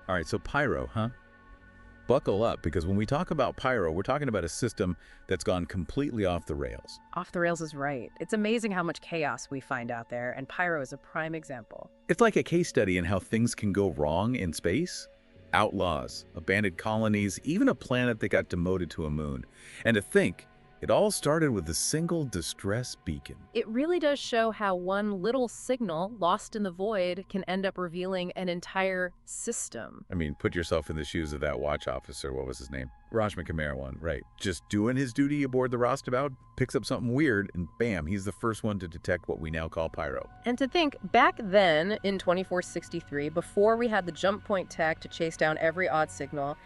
All right, so Pyro, huh? Buckle up, because when we talk about Pyro, we're talking about a system that's gone completely off the rails. Off the rails is right. It's amazing how much chaos we find out there, and Pyro is a prime example. It's like a case study in how things can go wrong in space. Outlaws, abandoned colonies, even a planet that got demoted to a moon. And to think, it all started with a single distress beacon. It really does show how one little signal lost in the void can end up revealing an entire system. I mean, put yourself in the shoes of that watch officer. What was his name? Raj McNamara, right. Just doing his duty aboard the roustabout, picks up something weird, and bam, he's the first one to detect what we now call Pyro. And to think, back then, in 2463, before we had the jump point tech to chase down every odd signal,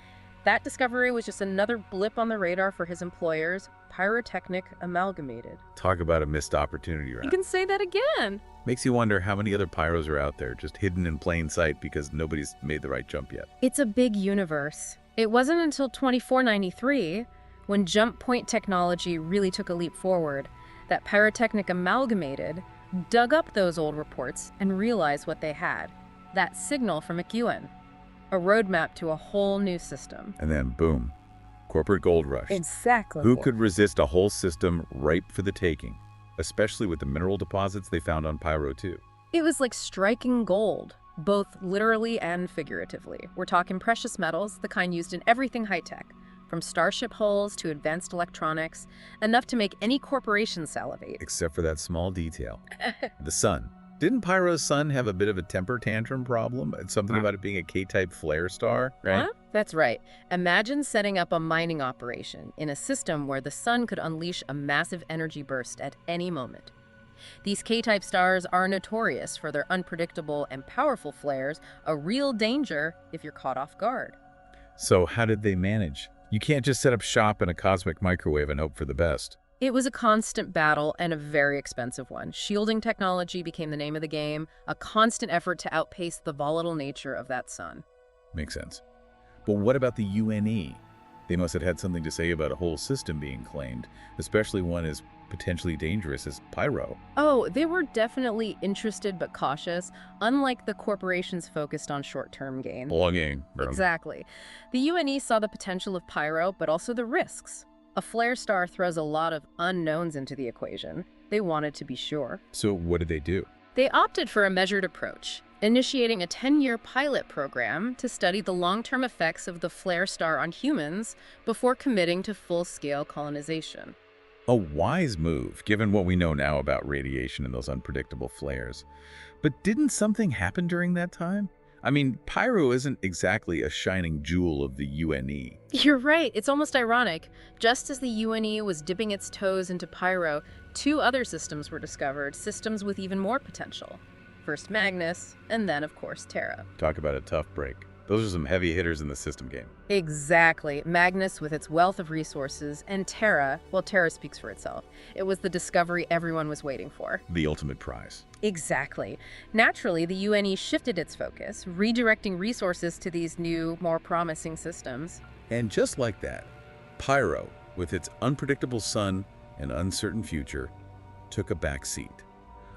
that discovery was just another blip on the radar for his employers, Pyrotechnic Amalgamated. Talk about a missed opportunity, right? You can say that again. Makes you wonder how many other Pyros are out there, just hidden in plain sight because nobody's made the right jump yet. It's a big universe. It wasn't until 2493, when jump point technology really took a leap forward, that Pyrotechnic Amalgamated dug up those old reports and realized what they had. That signal from McEwen. A roadmap to a whole new system. And then, boom, corporate gold rush. Exactly. Who could resist a whole system ripe for the taking, especially with the mineral deposits they found on Pyro too? It was like striking gold, both literally and figuratively. We're talking precious metals, the kind used in everything high-tech, from starship hulls to advanced electronics, enough to make any corporation salivate. Except for that small detail. The sun. Didn't Pyro's sun have a bit of a temper tantrum problem? It's something about it being a K-type flare star, right? Huh? That's right. Imagine setting up a mining operation in a system where the sun could unleash a massive energy burst at any moment. These K-type stars are notorious for their unpredictable and powerful flares, a real danger if you're caught off guard. So how did they manage? You can't just set up shop in a cosmic microwave and hope for the best. It was a constant battle and a very expensive one. Shielding technology became the name of the game, a constant effort to outpace the volatile nature of that sun. Makes sense. But what about the UNE? They must have had something to say about a whole system being claimed, especially one as potentially dangerous as Pyro. Oh, they were definitely interested but cautious, unlike the corporations focused on short-term gain. Blogging. Exactly. The UNE saw the potential of Pyro, but also the risks. A flare star throws a lot of unknowns into the equation. They wanted to be sure. So what did they do? They opted for a measured approach, initiating a 10-year pilot program to study the long-term effects of the flare star on humans before committing to full-scale colonization. A wise move, given what we know now about radiation and those unpredictable flares. But didn't something happen during that time? I mean, Pyro isn't exactly a shining jewel of the UNE. You're right. It's almost ironic. Just as the UNE was dipping its toes into Pyro, two other systems were discovered, systems with even more potential. First Magnus, and then, of course, Terra. Talk about a tough break. Those are some heavy hitters in the system game. Exactly. Magnus with its wealth of resources, and Terra, well, Terra speaks for itself. It was the discovery everyone was waiting for. The ultimate prize. Exactly. Naturally, the UNE shifted its focus, redirecting resources to these new, more promising systems. And just like that, Pyro, with its unpredictable sun and uncertain future, took a backseat.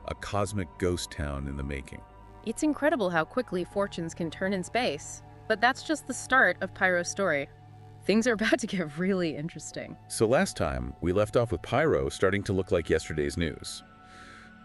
A cosmic ghost town in the making. It's incredible how quickly fortunes can turn in space. But that's just the start of Pyro's story. Things are about to get really interesting. So last time, we left off with Pyro starting to look like yesterday's news.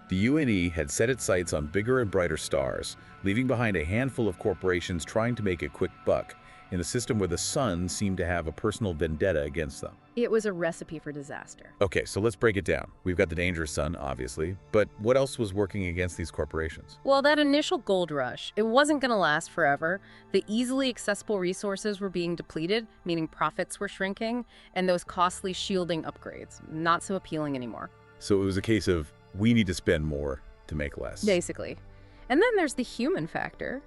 The UNE had set its sights on bigger and brighter stars, leaving behind a handful of corporations trying to make a quick buck in a system where the sun seemed to have a personal vendetta against them. It was a recipe for disaster. Okay, so let's break it down. We've got the dangerous sun, obviously, but what else was working against these corporations? Well, that initial gold rush, it wasn't going to last forever. The easily accessible resources were being depleted, meaning profits were shrinking, and those costly shielding upgrades, not so appealing anymore. So it was a case of, we need to spend more to make less. Basically. And then there's the human factor.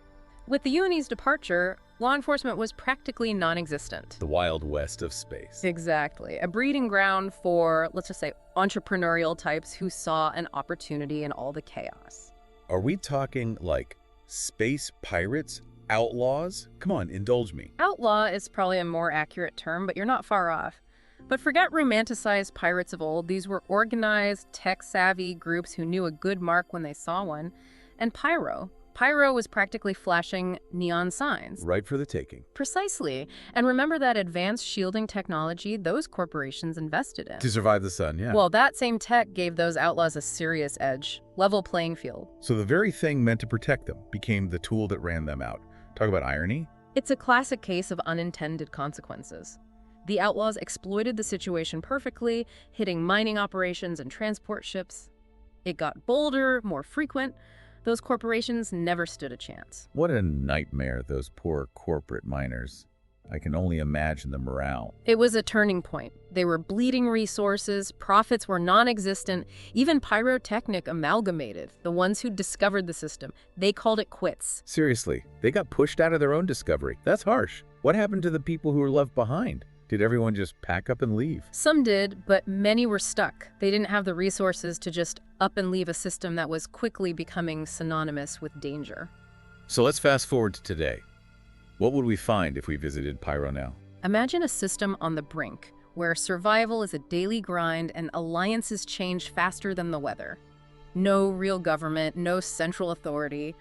With the UNE's departure, law enforcement was practically non-existent. The Wild West of space. Exactly. A breeding ground for, let's just say, entrepreneurial types who saw an opportunity in all the chaos. Are we talking like space pirates? Outlaws? Come on, indulge me. Outlaw is probably a more accurate term, but you're not far off. But forget romanticized pirates of old. These were organized, tech-savvy groups who knew a good mark when they saw one. And Pyro, Pyro was practically flashing neon signs. Right for the taking. Precisely. And remember that advanced shielding technology those corporations invested in. To survive the sun, yeah. Well, that same tech gave those outlaws a serious edge. Level playing field. So the very thing meant to protect them became the tool that ran them out. Talk about irony. It's a classic case of unintended consequences. The outlaws exploited the situation perfectly, hitting mining operations and transport ships. It got bolder, more frequent. Those corporations never stood a chance. What a nightmare, those poor corporate miners. I can only imagine the morale. It was a turning point. They were bleeding resources, profits were non-existent, even Pyrotechnic amalgamated, the ones who discovered the system. They called it quits. Seriously, they got pushed out of their own discovery. That's harsh. What happened to the people who were left behind? Did everyone just pack up and leave? Some did, but many were stuck. They didn't have the resources to just up and leave a system that was quickly becoming synonymous with danger. So let's fast forward to today. What would we find if we visited Pyro now? Imagine a system on the brink, where survival is a daily grind and alliances change faster than the weather. No real government, no central authority,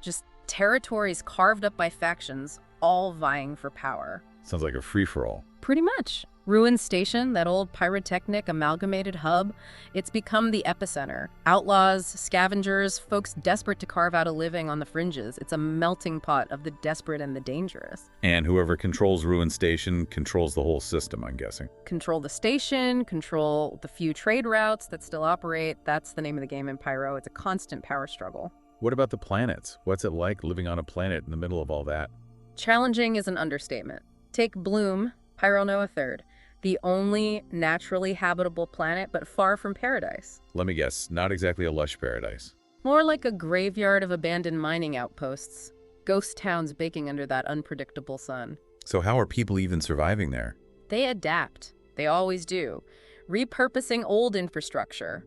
just territories carved up by factions, all vying for power. Sounds like a free-for-all. Pretty much. Ruined Station, that old Pyrotechnic amalgamated hub, it's become the epicenter. Outlaws, scavengers, folks desperate to carve out a living on the fringes. It's a melting pot of the desperate and the dangerous. And whoever controls Ruin Station controls the whole system, I'm guessing. Control the station, control the few trade routes that still operate. That's the name of the game in Pyro. It's a constant power struggle. What about the planets? What's it like living on a planet in the middle of all that? Challenging is an understatement. Take Bloom, Pyro Noah 3rd, the only naturally habitable planet, but far from paradise. Let me guess, not exactly a lush paradise. More like a graveyard of abandoned mining outposts. Ghost towns baking under that unpredictable sun. So how are people even surviving there? They adapt. They always do. Repurposing old infrastructure.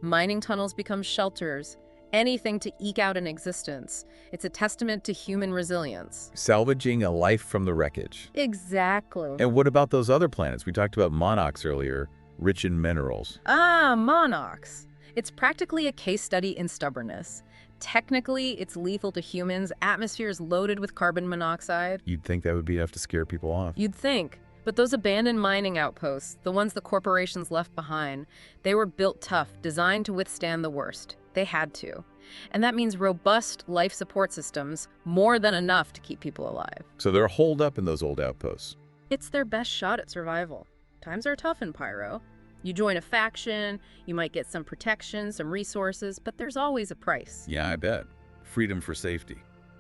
Mining tunnels become shelters. Anything to eke out an existence. It's a testament to human resilience. Salvaging a life from the wreckage. Exactly. And what about those other planets? We talked about Monarchs earlier, rich in minerals. Ah, Monarchs. It's practically a case study in stubbornness. Technically, it's lethal to humans. Atmosphere is loaded with carbon monoxide. You'd think that would be enough to scare people off. You'd think. But those abandoned mining outposts, the ones the corporations left behind, they were built tough, designed to withstand the worst. They had to. And that means robust life support systems, more than enough to keep people alive. So they're holed up in those old outposts. It's their best shot at survival. Times are tough in Pyro. You join a faction, you might get some protection, some resources, but there's always a price. Yeah, I bet. Freedom for safety.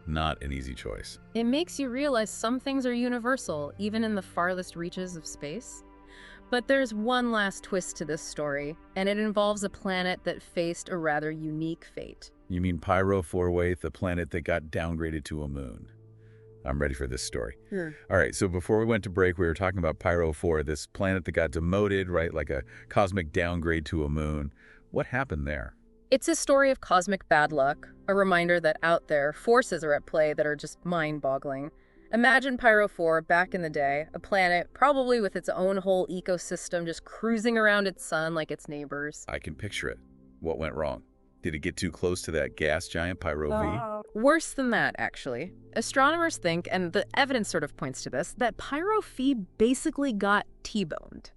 Not an easy choice. It makes you realize some things are universal, even in the farthest reaches of space. But there's one last twist to this story, and it involves a planet that faced a rather unique fate. You mean Pyro 4-Way, the planet that got downgraded to a moon? I'm ready for this story. All right, so before we went to break, we were talking about Pyro 4, this planet that got demoted, right, like a cosmic downgrade to a moon. What happened there? It's a story of cosmic bad luck, a reminder that out there, forces are at play that are just mind-boggling. Imagine Pyro 4 back in the day, a planet probably with its own whole ecosystem just cruising around its sun like its neighbors. I can picture it. What went wrong? Did it get too close to that gas giant Pyro V? Worse than that, actually. Astronomers think, and the evidence sort of points to this, that Pyro V basically got T-boned.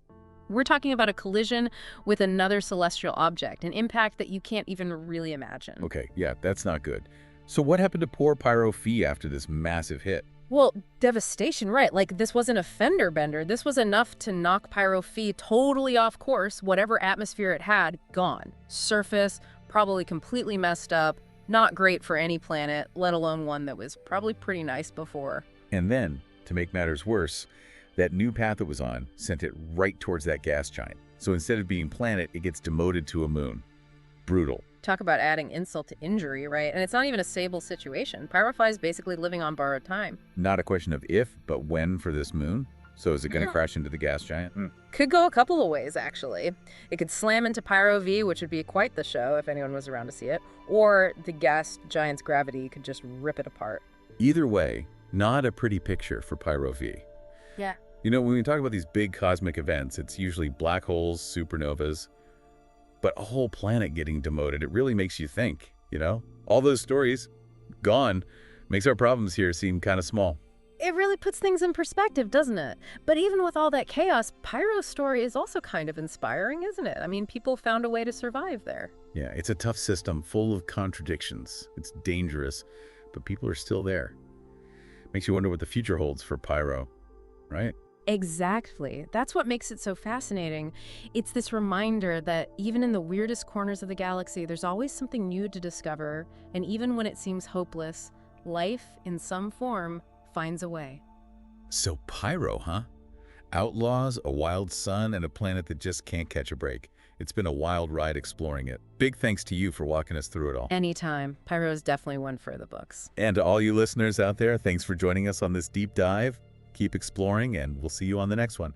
We're talking about a collision with another celestial object, an impact that you can't even really imagine. Okay, yeah, that's not good. So what happened to poor Pyro V after this massive hit? Well, devastation, right? Like, this wasn't a fender bender. This was enough to knock Pyro V totally off course. Whatever atmosphere it had, gone. Surface, probably completely messed up. Not great for any planet, let alone one that was probably pretty nice before. And then, to make matters worse, that new path it was on sent it right towards that gas giant. So instead of being planet, it gets demoted to a moon. Brutal. Talk about adding insult to injury, right? And it's not even a stable situation. Pyro V is basically living on borrowed time. Not a question of if, but when for this moon? So is it going to crash into the gas giant? Could go a couple of ways, actually. It could slam into Pyro V, which would be quite the show if anyone was around to see it. Or the gas giant's gravity could just rip it apart. Either way, not a pretty picture for Pyro V. Yeah. You know, when we talk about these big cosmic events, it's usually black holes, supernovas. But a whole planet getting demoted, it really makes you think, you know? All those stories, gone makes our problems here seem kind of small. It really puts things in perspective, doesn't it? But even with all that chaos, Pyro's story is also kind of inspiring, isn't it? I mean, people found a way to survive there. Yeah, it's a tough system full of contradictions. It's dangerous, but people are still there. Makes you wonder what the future holds for Pyro, right? Exactly. That's what makes it so fascinating. It's this reminder that even in the weirdest corners of the galaxy, there's always something new to discover, and even when it seems hopeless, life, in some form, finds a way. So Pyro, huh? Outlaws, a wild sun, and a planet that just can't catch a break. It's been a wild ride exploring it. Big thanks to you for walking us through it all. Anytime. Pyro is definitely one for the books. And to all you listeners out there, thanks for joining us on this deep dive. Keep exploring, and we'll see you on the next one.